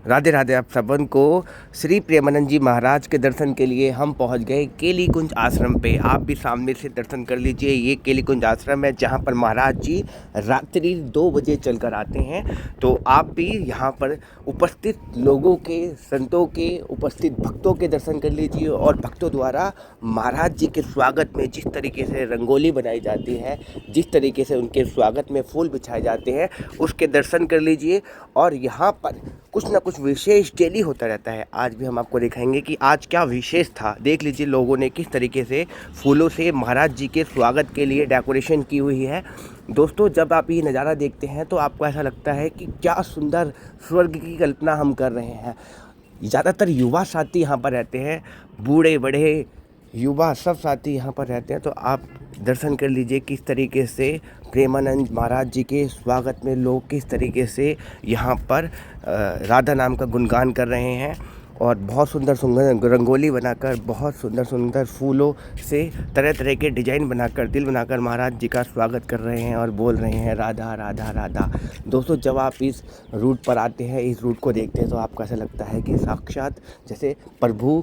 राधे राधे आप सबन को। श्री प्रेमानंद जी महाराज के दर्शन के लिए हम पहुंच गए केली कुंज आश्रम पे। आप भी सामने से दर्शन कर लीजिए। ये केली कुंज आश्रम है जहां पर महाराज जी रात्रि 2 बजे चलकर आते हैं। तो आप भी यहां पर उपस्थित लोगों के, संतों के, उपस्थित भक्तों के दर्शन कर लीजिए। और भक्तों द्वारा महाराज जी के स्वागत में जिस तरीके से रंगोली बनाई जाती है, जिस तरीके से उनके स्वागत में फूल बिछाए जाते हैं, उसके दर्शन कर लीजिए। और यहाँ पर कुछ ना कुछ विशेष डेली होता रहता है। आज भी हम आपको दिखाएंगे कि आज क्या विशेष था। देख लीजिए लोगों ने किस तरीके से फूलों से महाराज जी के स्वागत के लिए डेकोरेशन की हुई है। दोस्तों, जब आप ये नज़ारा देखते हैं तो आपको ऐसा लगता है कि क्या सुंदर स्वर्ग की कल्पना हम कर रहे हैं। ज़्यादातर युवा साथी यहाँ पर रहते हैं, बूढ़े बड़े युवा सब साथी यहाँ पर रहते हैं। तो आप दर्शन कर लीजिए किस तरीके से प्रेमानंद महाराज जी के स्वागत में लोग किस तरीके से यहाँ पर राधा नाम का गुणगान कर रहे हैं। और बहुत सुंदर सुंदर रंगोली बनाकर, बहुत सुंदर सुंदर फूलों से तरह तरह के डिजाइन बनाकर, दिल बनाकर महाराज जी का स्वागत कर रहे हैं और बोल रहे हैं राधा राधा राधा। दोस्तों, जब आप इस रूट पर आते हैं, इस रूट को देखते हैं, तो आपको ऐसा लगता है कि साक्षात जैसे प्रभु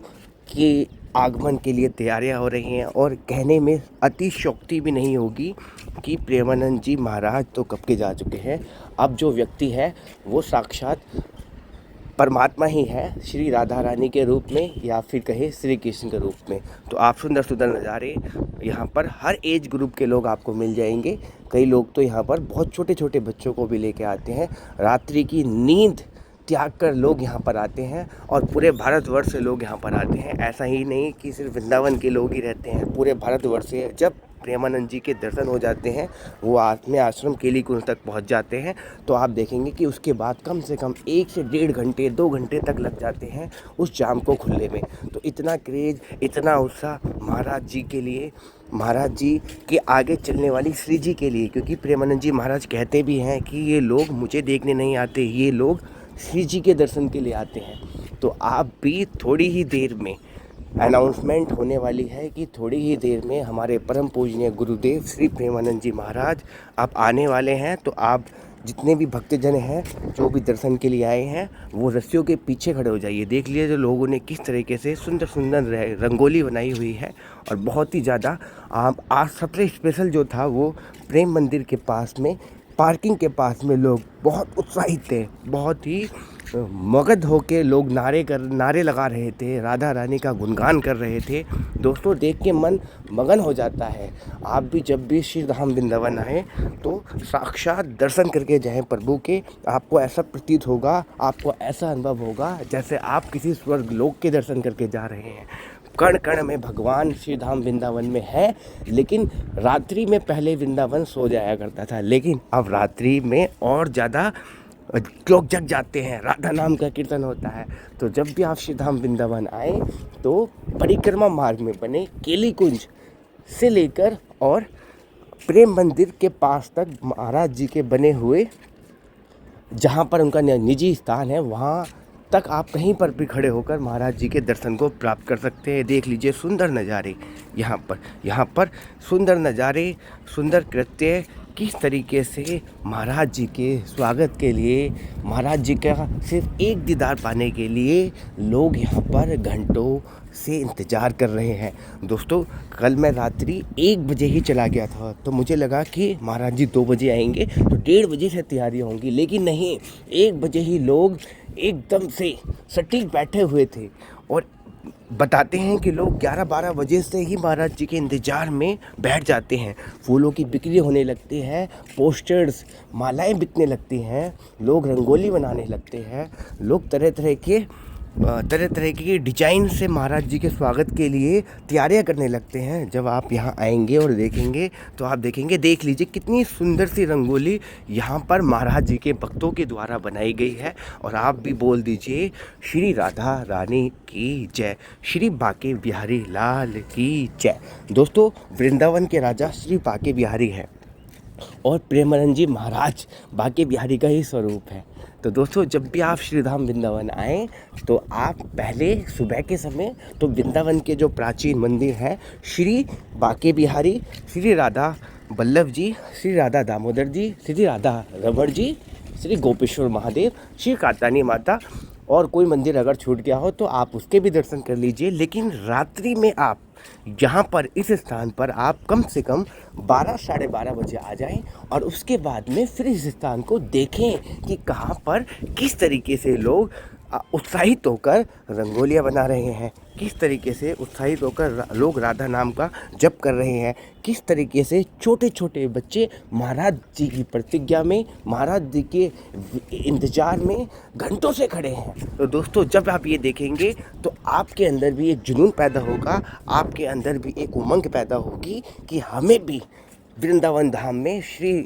की आगमन के लिए तैयारियां हो रही हैं। और कहने में अतिशयोक्ति भी नहीं होगी कि प्रेमानंद जी महाराज तो कब के जा चुके हैं। अब जो व्यक्ति है वो साक्षात परमात्मा ही है, श्री राधा रानी के रूप में या फिर कहे श्री कृष्ण के रूप में। तो आप सुंदर सुंदर नज़ारे यहाँ पर हर एज ग्रुप के लोग आपको मिल जाएंगे। कई लोग तो यहाँ पर बहुत छोटे छोटे बच्चों को भी लेके आते हैं। रात्रि की नींद त्याग कर लोग यहाँ पर आते हैं और पूरे भारतवर्ष से लोग यहाँ पर आते हैं। ऐसा ही नहीं कि सिर्फ वृंदावन के लोग ही रहते हैं, पूरे भारतवर्ष से जब प्रेमानंद जी के दर्शन हो जाते हैं, वो अपने आश्रम केली कुंज तक पहुँच जाते हैं, तो आप देखेंगे कि उसके बाद कम से कम 1 से 1.5 घंटे 2 घंटे तक लग जाते हैं उस जाम को खुलने में। तो इतना क्रेज, इतना उत्साह महाराज जी के लिए, महाराज जी के आगे चलने वाली श्री जी के लिए। क्योंकि प्रेमानंद जी महाराज कहते भी हैं कि ये लोग मुझे देखने नहीं आते, ये लोग श्री जी के दर्शन के लिए आते हैं। तो आप भी थोड़ी ही देर में अनाउंसमेंट होने वाली है कि थोड़ी ही देर में हमारे परम पूजनीय गुरुदेव श्री प्रेमानंद जी महाराज आप आने वाले हैं। तो आप जितने भी भक्तजन हैं, जो भी दर्शन के लिए आए हैं, वो रस्सियों के पीछे खड़े हो जाइए। देख लीजिए जो लोगों ने किस तरीके से सुंदर सुंदर रंगोली बनाई हुई है। और बहुत ही ज़्यादा आज सबसे स्पेशल जो था वो प्रेम मंदिर के पास में, पार्किंग के पास में लोग बहुत उत्साहित थे, बहुत ही मगध होके लोग नारे लगा रहे थे, राधा रानी का गुणगान कर रहे थे। दोस्तों, देख के मन मगन हो जाता है। आप भी जब भी श्री धाम वृंदावन आए तो साक्षात दर्शन करके जाएं प्रभु के। आपको ऐसा प्रतीत होगा, आपको ऐसा अनुभव होगा जैसे आप किसी स्वर्ग लोक के दर्शन करके जा रहे हैं। कण कण में भगवान श्री धाम वृंदावन में है। लेकिन रात्रि में पहले वृंदावन सो जाया करता था, लेकिन अब रात्रि में और ज़्यादा लोग जग जाते हैं, राधा नाम का कीर्तन होता है। तो जब भी आप श्री धाम वृंदावन आए तो परिक्रमा मार्ग में बने केली कुंज से लेकर और प्रेम मंदिर के पास तक महाराज जी के बने हुए, जहाँ पर उनका निजी स्थान है, वहाँ तक आप कहीं पर भी खड़े होकर महाराज जी के दर्शन को प्राप्त कर सकते हैं। देख लीजिए सुंदर नज़ारे यहाँ पर सुंदर नज़ारे, सुंदर कृत्य, किस तरीके से महाराज जी के स्वागत के लिए, महाराज जी का सिर्फ एक दीदार पाने के लिए लोग यहाँ पर घंटों से इंतज़ार कर रहे हैं। दोस्तों, कल मैं रात्रि 1 बजे ही चला गया था, तो मुझे लगा कि महाराज जी 2 बजे आएंगे तो 1:30 बजे से तैयारियाँ होंगी। लेकिन नहीं, 1 बजे ही लोग एकदम से सटीक बैठे हुए थे। और बताते हैं कि लोग 11-12 बजे से ही महाराज जी के इंतज़ार में बैठ जाते हैं। फूलों की बिक्री होने लगती है, पोस्टर्स, मालाएं बिकने लगती हैं, लोग रंगोली बनाने लगते हैं, लोग तरह तरह की डिजाइन से महाराज जी के स्वागत के लिए तैयारियां करने लगते हैं। जब आप यहां आएंगे और देखेंगे तो आप देखेंगे, देख लीजिए कितनी सुंदर सी रंगोली यहां पर महाराज जी के भक्तों के द्वारा बनाई गई है। और आप भी बोल दीजिए श्री राधा रानी की जय, श्री बाके बिहारी लाल की जय। दोस्तों, वृंदावन के राजा श्री बाके बिहारी है और प्रेमानंद जी महाराज बाके बिहारी का ही स्वरूप है। तो दोस्तों, जब भी आप श्री धाम वृंदावन आएँ तो आप पहले सुबह के समय तो वृंदावन के जो प्राचीन मंदिर है, श्री बाके बिहारी, श्री राधा वल्लभ जी, श्री राधा दामोदर जी, श्री राधा रमण जी, श्री गोपेश्वर महादेव, श्री कात्यायनी माता, और कोई मंदिर अगर छूट गया हो तो आप उसके भी दर्शन कर लीजिए। लेकिन रात्रि में आप यहाँ पर इस स्थान पर आप कम से कम 12 साढ़े 12 बजे आ जाएं और उसके बाद में फिर इस स्थान को देखें कि कहाँ पर किस तरीके से लोग उत्साहित होकर रंगोलियाँ बना रहे हैं, किस तरीके से उत्साहित होकर लोग राधा नाम का जप कर रहे हैं, किस तरीके से छोटे छोटे बच्चे महाराज जी की प्रतिज्ञा में, महाराज जी के इंतज़ार में घंटों से खड़े हैं। तो दोस्तों, जब आप ये देखेंगे तो आपके अंदर भी एक जुनून पैदा होगा, आपके अंदर भी एक उमंग पैदा होगी कि हमें भी वृंदावन धाम में श्री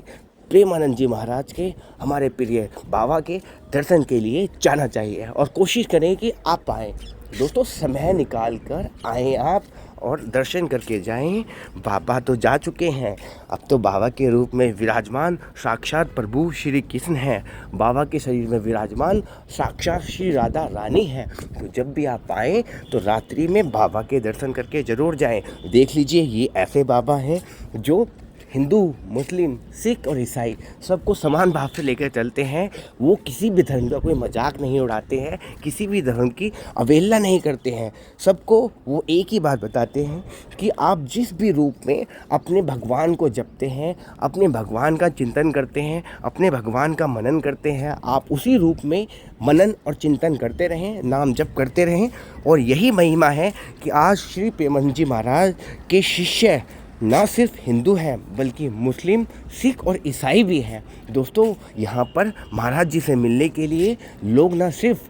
प्रेमानंद जी महाराज के, हमारे प्रिय बाबा के दर्शन के लिए जाना चाहिए। और कोशिश करें कि आप आएँ दोस्तों, समय निकाल कर आएँ आप और दर्शन करके जाएं। बाबा तो जा चुके हैं, अब तो बाबा के रूप में विराजमान साक्षात प्रभु श्री कृष्ण हैं, बाबा के शरीर में विराजमान साक्षात श्री राधा रानी हैं। तो जब भी आप आएँ तो रात्रि में बाबा के दर्शन करके ज़रूर जाएं। देख लीजिए, ये ऐसे बाबा हैं जो हिंदू, मुस्लिम, सिख और ईसाई सबको समान भाव से लेकर चलते हैं। वो किसी भी धर्म का कोई मजाक नहीं उड़ाते हैं, किसी भी धर्म की अवहेलना नहीं करते हैं। सबको वो एक ही बात बताते हैं कि आप जिस भी रूप में अपने भगवान को जपते हैं, अपने भगवान का चिंतन करते हैं, अपने भगवान का मनन करते हैं, आप उसी रूप में मनन और चिंतन करते रहें, नाम जप करते रहें। और यही महिमा है कि आज श्री प्रेमानंद जी महाराज के शिष्य ना सिर्फ हिंदू हैं बल्कि मुस्लिम, सिख और ईसाई भी हैं। दोस्तों, यहाँ पर महाराज जी से मिलने के लिए लोग ना सिर्फ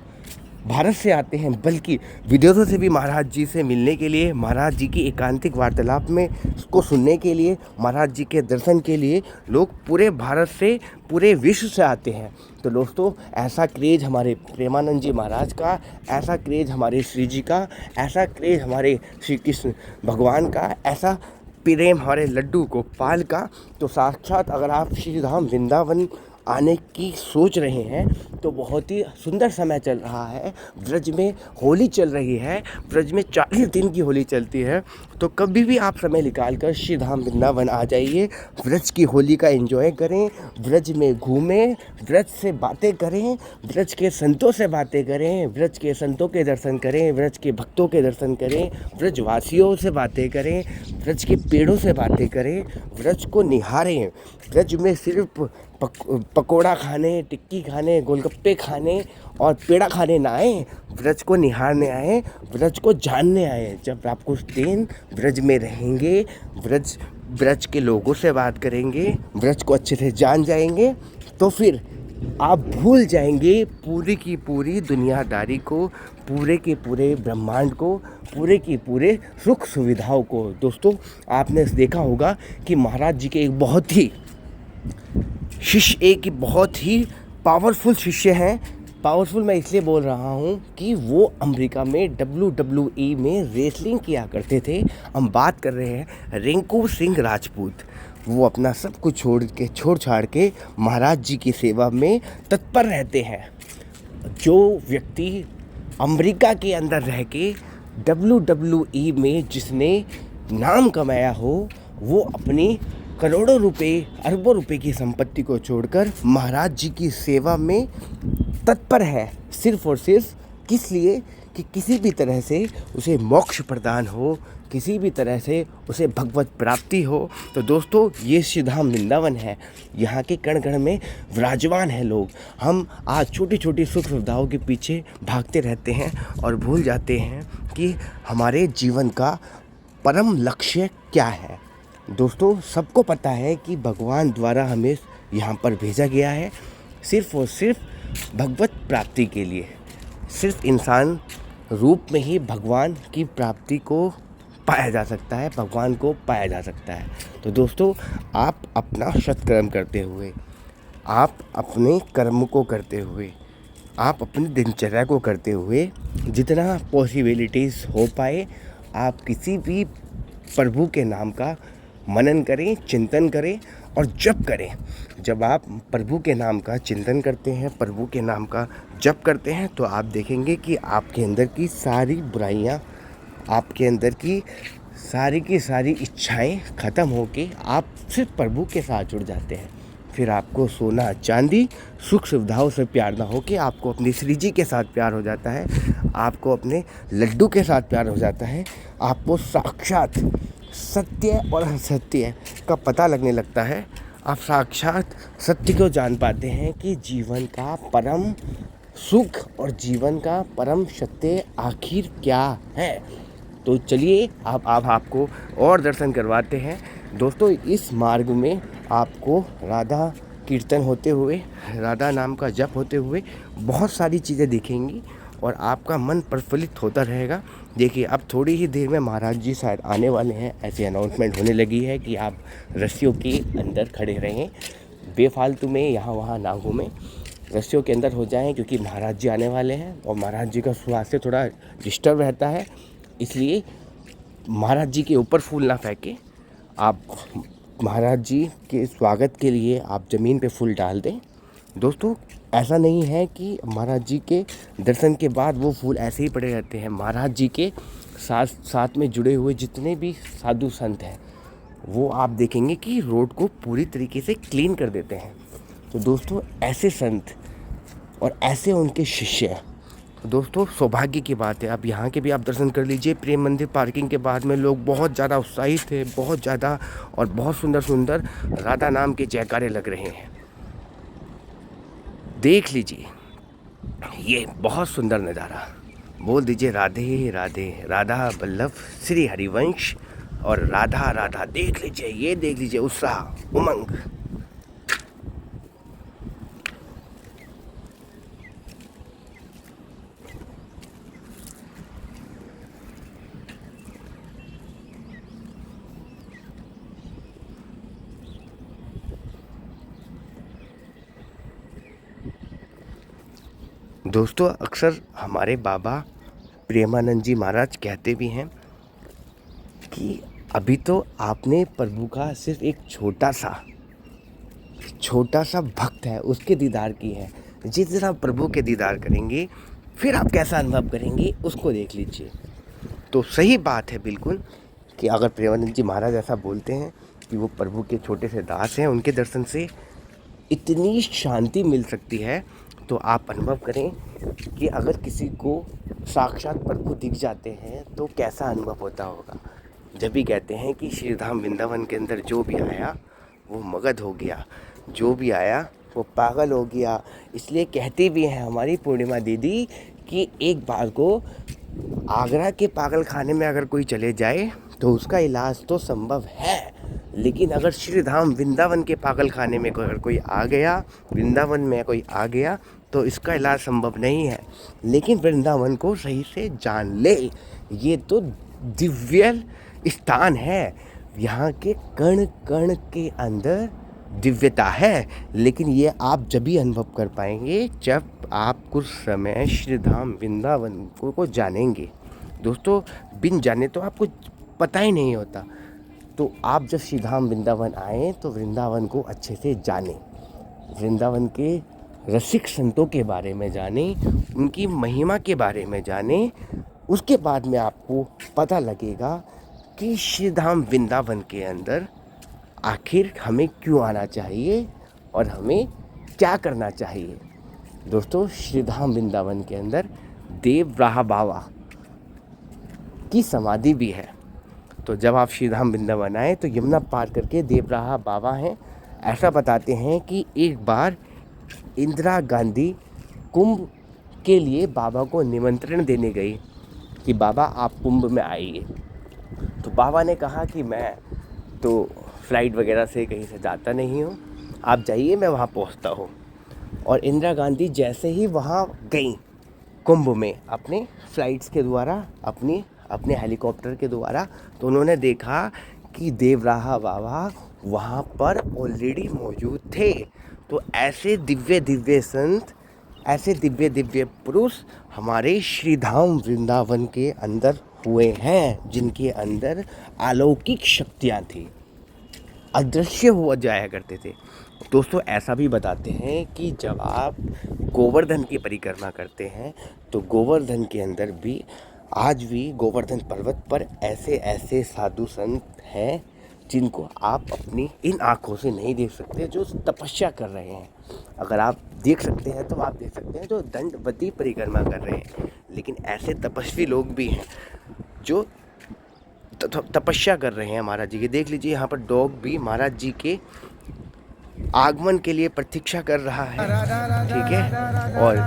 भारत से आते हैं बल्कि विदेशों से भी महाराज जी से मिलने के लिए, महाराज जी की एकांतिक वार्तालाप में को सुनने के लिए, महाराज जी के दर्शन के लिए लोग पूरे भारत से, पूरे विश्व से आते हैं। तो दोस्तों, ऐसा क्रेज़ हमारे प्रेमानंद जी महाराज का, ऐसा क्रेज़ हमारे श्री जी का, ऐसा क्रेज़ हमारे श्री कृष्ण भगवान का, ऐसा प्रेम हमारे लड्डू गोपाल का। तो साक्षात अगर आप श्री धाम वृंदावन आने की सोच रहे हैं तो बहुत ही सुंदर समय चल रहा है। ब्रज में होली चल रही है, ब्रज में 40 दिन की होली चलती है। तो कभी भी आप समय निकाल कर श्री धाम वृंदावन आ जाइए, ब्रज की होली का एंजॉय करें, ब्रज में घूमें, ब्रज से बातें करें, ब्रज के संतों से बातें करें, ब्रज के संतों के दर्शन करें, ब्रज के भक्तों के दर्शन करें, ब्रजवासियों से बातें करें, ब्रज के पेड़ों से बातें करें, ब्रज को निहारें। ब्रज में सिर्फ पकोड़ा खाने, टिक्की खाने, गोलगप्पे खाने और पेड़ा खाने ना आए, ब्रज को निहारने आए, ब्रज को जानने आए। जब आप कुछ दिन ब्रज में रहेंगे, ब्रज के लोगों से बात करेंगे, ब्रज को अच्छे से जान जाएंगे, तो फिर आप भूल जाएंगे पूरी की पूरी दुनियादारी को, पूरे के पूरे ब्रह्मांड को, पूरे की पूरे सुख सुविधाओं को। दोस्तों, आपने देखा होगा कि महाराज जी के एक बहुत ही पावरफुल शिष्य हैं। पावरफुल मैं इसलिए बोल रहा हूँ कि वो अमेरिका में WWE में रेसलिंग किया करते थे। हम बात कर रहे हैं रिंकू सिंह राजपूत। वो अपना सब कुछ छोड़ छाड़ के महाराज जी की सेवा में तत्पर रहते हैं। जो व्यक्ति अमेरिका के अंदर रह के WWE में जिसने नाम कमाया हो, वो अपनी करोड़ों रुपए, अरबों रुपए की संपत्ति को छोड़कर महाराज जी की सेवा में तत्पर है, सिर्फ और सिर्फ किस लिए कि किसी भी तरह से उसे मोक्ष प्रदान हो, किसी भी तरह से उसे भगवत प्राप्ति हो। तो दोस्तों, ये श्री धाम वृंदावन है, यहाँ के कण कण में विराजमान है लोग। हम आज छोटी छोटी सुख सुविधाओं के पीछे भागते रहते हैं और भूल जाते हैं कि हमारे जीवन का परम लक्ष्य क्या है। दोस्तों, सबको पता है कि भगवान द्वारा हमें यहाँ पर भेजा गया है सिर्फ और सिर्फ भगवत प्राप्ति के लिए। सिर्फ इंसान रूप में ही भगवान की प्राप्ति को पाया जा सकता है, भगवान को पाया जा सकता है। तो दोस्तों, आप अपना सत्कर्म करते हुए, आप अपने कर्म को करते हुए, आप अपनी दिनचर्या को करते हुए, जितना पॉसिबिलिटीज़ हो पाए, आप किसी भी प्रभु के नाम का मनन करें, चिंतन करें और जप करें। जब आप प्रभु के नाम का चिंतन करते हैं, प्रभु के नाम का जप करते हैं, तो आप देखेंगे कि आपके अंदर की सारी बुराइयां, आपके अंदर की सारी इच्छाएं ख़त्म होके आप सिर्फ प्रभु के साथ जुड़ जाते हैं। फिर आपको सोना चांदी सुख सुविधाओं से प्यार ना हो के आपको अपनी श्री जी के साथ प्यार हो जाता है, आपको अपने लड्डू के साथ प्यार हो जाता है, आपको साक्षात सत्य और असत्य का पता लगने लगता है। आप साक्षात सत्य को जान पाते हैं कि जीवन का परम सुख और जीवन का परम सत्य आखिर क्या है। तो चलिए आप आपको और दर्शन करवाते हैं। दोस्तों, इस मार्ग में आपको राधा कीर्तन होते हुए, राधा नाम का जप होते हुए बहुत सारी चीज़ें दिखेंगी और आपका मन प्रफुल्लित होता रहेगा। देखिए, अब थोड़ी ही देर में महाराज जी शायद आने वाले हैं, ऐसी अनाउंसमेंट होने लगी है कि आप रस्सियों के अंदर खड़े रहें, बेफालतू में यहाँ वहाँ ना घूमें, रस्सियों के अंदर हो जाएं, क्योंकि महाराज जी आने वाले हैं और महाराज जी का स्वास्थ्य थोड़ा डिस्टर्ब रहता है। इसलिए महाराज जी के ऊपर फूल ना फेंके, आप महाराज जी के स्वागत के लिए आप ज़मीन पे फूल डाल दें। दोस्तों, ऐसा नहीं है कि महाराज जी के दर्शन के बाद वो फूल ऐसे ही पड़े रहते हैं। महाराज जी के साथ में जुड़े हुए जितने भी साधु संत हैं, वो आप देखेंगे कि रोड को पूरी तरीके से क्लीन कर देते हैं। तो दोस्तों, ऐसे संत और ऐसे उनके शिष्य, दोस्तों सौभाग्य की बात है। अब यहाँ के भी आप दर्शन कर लीजिए। प्रेम मंदिर पार्किंग के बाद में लोग बहुत ज़्यादा उत्साहित थे, बहुत ज़्यादा, और बहुत सुंदर सुंदर राधा नाम के जयकारे लग रहे हैं। देख लीजिए, ये बहुत सुंदर नज़ारा। बोल दीजिए राधे राधे, राधा वल्लभ श्री हरिवंश और राधा राधा। देख लीजिए, ये देख लीजिए उत्साह, उमंग। दोस्तों, अक्सर हमारे बाबा प्रेमानंद जी महाराज कहते भी हैं कि अभी तो आपने प्रभु का सिर्फ एक छोटा सा भक्त है, उसके दीदार की है। जिस दिन आप प्रभु के दीदार करेंगे, फिर आप कैसा अनुभव करेंगे उसको देख लीजिए। तो सही बात है बिल्कुल कि अगर प्रेमानंद जी महाराज ऐसा बोलते हैं कि वो प्रभु के छोटे से दास हैं, उनके दर्शन से इतनी शांति मिल सकती है, तो आप अनुभव करें कि अगर किसी को साक्षात प्रभु दिख जाते हैं तो कैसा अनुभव होता होगा। जब भी कहते हैं कि श्री धाम वृंदावन के अंदर जो भी आया वो मगध हो गया, जो भी आया वो पागल हो गया। इसलिए कहती भी हैं हमारी पूर्णिमा दीदी कि एक बार को आगरा के पागल खाने में अगर कोई चले जाए तो उसका इलाज तो संभव है, लेकिन अगर श्री धाम वृंदावन के पागल खाने में अगर कोई आ गया, वृंदावन में कोई आ गया, तो इसका इलाज संभव नहीं है। लेकिन वृंदावन को सही से जान ले, ये तो दिव्य स्थान है, यहाँ के कण कण के अंदर दिव्यता है। लेकिन ये आप जब भी अनुभव कर पाएंगे जब आप कुछ समय श्री धाम वृंदावन को जानेंगे। दोस्तों, बिन जाने तो आपको पता ही नहीं होता। तो आप जब श्री धाम वृंदावन आएँ तो वृंदावन को अच्छे से जानें, वृंदावन के रसिक संतों के बारे में जानें, उनकी महिमा के बारे में जानें। उसके बाद में आपको पता लगेगा कि श्री धाम वृंदावन के अंदर आखिर हमें क्यों आना चाहिए और हमें क्या करना चाहिए। दोस्तों, श्री धाम वृंदावन के अंदर देवराहा बाबा की समाधि भी है। तो जब आप श्री धाम वृंदावन आए तो यमुना पार करके देवराहा बाबा हैं। ऐसा बताते हैं कि एक बार इंदिरा गांधी कुंभ के लिए बाबा को निमंत्रण देने गई कि बाबा आप कुंभ में आइए। तो बाबा ने कहा कि मैं तो फ्लाइट वगैरह से कहीं से जाता नहीं हूँ, आप जाइए, मैं वहाँ पहुँचता हूँ। और इंदिरा गांधी जैसे ही वहाँ गई कुंभ में अपने फ्लाइट्स के द्वारा, अपने हेलीकॉप्टर के द्वारा, तो उन्होंने देखा कि देवराहा बाबा वहाँ पर ऑलरेडी मौजूद थे। तो ऐसे दिव्य दिव्य संत, ऐसे दिव्य दिव्य पुरुष हमारे श्री धाम वृंदावन के अंदर हुए हैं, जिनके अंदर अलौकिक शक्तियाँ थी, अदृश्य हो जाया करते थे। दोस्तों, ऐसा भी बताते हैं कि जब आप गोवर्धन की परिक्रमा करते हैं तो गोवर्धन के अंदर भी आज भी गोवर्धन पर्वत पर ऐसे ऐसे साधु संत हैं जिनको आप अपनी इन आँखों से नहीं देख सकते, जो तपस्या कर रहे हैं। अगर आप देख सकते हैं तो आप देख सकते हैं जो दंडवती परिक्रमा कर रहे हैं। लेकिन ऐसे तपस्वी लोग भी हैं जो तपस्या कर रहे हैं महाराज जी की। देख लीजिए यहाँ पर डॉग भी महाराज जी के आगमन के लिए प्रतीक्षा कर रहा है, ठीक है। और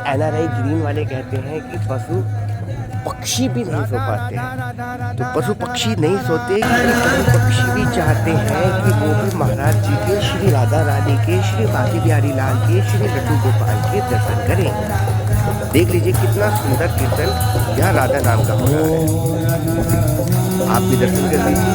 NRI ग्रीन वाले कहते हैं कि पशु पक्षी भी नहीं सो पाते हैं, तो पशु पक्षी नहीं सोते, पशु पक्षी भी चाहते हैं कि वो भी महाराज जी के, श्री राधा रानी के, श्री बांके बिहारी लाल के, श्री लड्डू गोपाल के दर्शन करें। देख लीजिए कितना सुंदर कीर्तन यहाँ राधा नाम का हो रहा है, आप भी दर्शन कर लीजिए।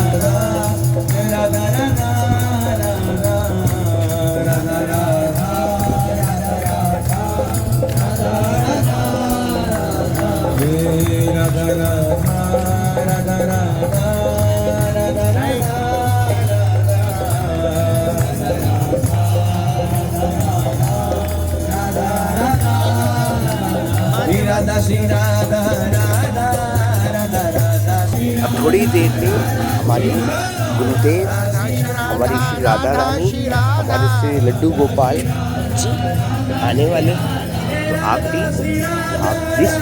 अब थोड़ी देर में हमारी गुरुदेव, हमारी श्री राधा रानी, हमारे श्री लड्डू गोपाल जी आने वाले। तो आप जिस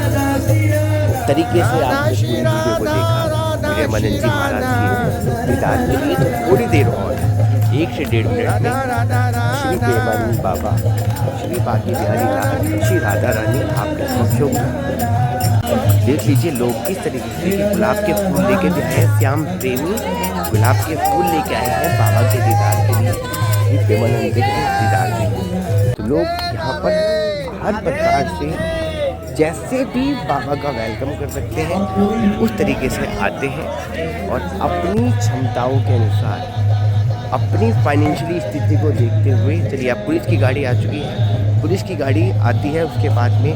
तरीके से आपने पूरी वीडियो को देखा प्रेमानंद जी महाराज के दीदार के लिए, तो थोड़ी देर और 1 से 1.5 मिनट में श्री प्रेमानंद बाबा, श्री बांके बिहारी लाल, श्री राधा रानी आपके समक्ष होंगे। देख लीजिए लोग किस तरीके से गुलाब के फूल लेके भी आए हैं। श्याम प्रेमी गुलाब के फूल लेके आए हैं बाबा के दीदार के लिए, श्री प्रेमानंद जी के दीदार के लिए। तो लोग यहाँ पर हर प्रकार से जैसे भी बाबा का वेलकम कर सकते हैं उस तरीके से आते हैं और अपनी क्षमताओं के अनुसार, अपनी फाइनेंशियली स्थिति को देखते हुए। चलिए अब पुलिस की गाड़ी आ चुकी है, पुलिस की गाड़ी आती है, उसके बाद में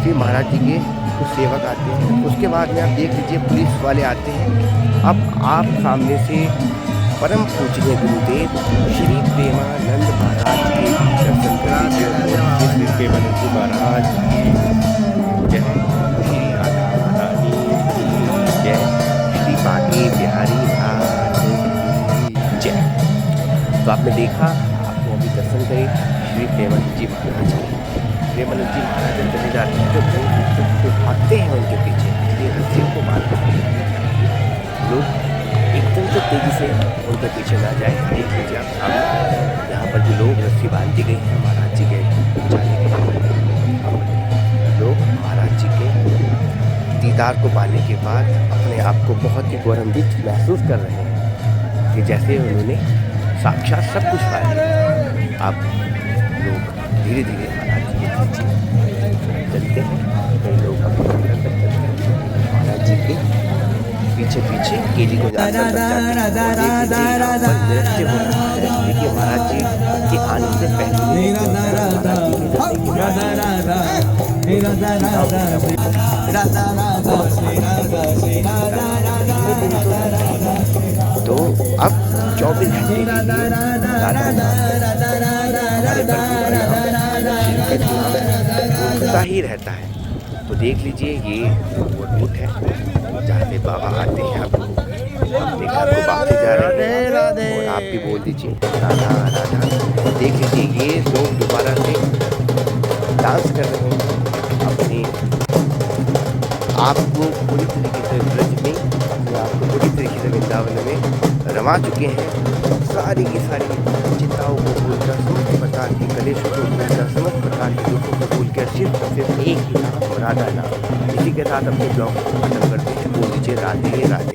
फिर महाराज जी के कुछ सेवक आते हैं, उसके बाद में आप देख लीजिए पुलिस वाले आते हैं। अब आप सामने से परम पूजनीय गुरुदेव श्री प्रेमानंद महाराज के दर्शन कर लीजिए। श्री प्रेमानंद जी महाराज जय, श्री राधा रानी जय, श्री बांके बिहारी लाल जय। तो आपने देखा, आपको अभी दर्शन करें श्री प्रेमानंद जी महाराज के। प्रेमानंद जी महाराज जब चले जाते हैं तो भागते हैं उनके पीछे, इसलिए रस्सियों को बांधते हैं। लोग एकदम से तेजी से उनके पीछे ना जाए। देख लीजिए आप सामने यहाँ पर जो लोग रस्सी बांधी गई है महाराज जी के जाने के लिए। लोग महाराज जी के दीदार को पाने के बाद अपने आप को बहुत ही गौरवान्वित महसूस कर रहे हैं कि जैसे उन्होंने साक्षात सब कुछ पा लिया। आप लोग धीरे धीरे महाराज जी के पीछे चलते हैं, कई लोग महाराज जी के पीछे पीछे केली को जाकर नृत्य हो रहा है। देखिए महाराज जी के आने से पहले तो अब 24 घंटे ही रहता है। तो देख लीजिए ये वो रूट है जहाँ से बाबा आते हैं। आप अपने घर को बांधे जा रहे हैं और आप भी बोल दीजिए राधा राधा। देख लीजिए ये लोग दोबारा से डांस कर रहे हैं, अपने आपको पूरी तरीके से ब्रज में, अपने आप को पूरी तरीके से वृंदावन में रमा चुके हैं। सारी की सारी चिंताओं को भूलकर, समस्त प्रकार की कलेशों को भूलकर, समस्त प्रकार के दुखों को भूलकर सिर्फ एक ही नाम, राधा नाम। इसी के साथ अपने ब्लॉग को खत्म करते हैं। बोल दीजिए राधे राधे।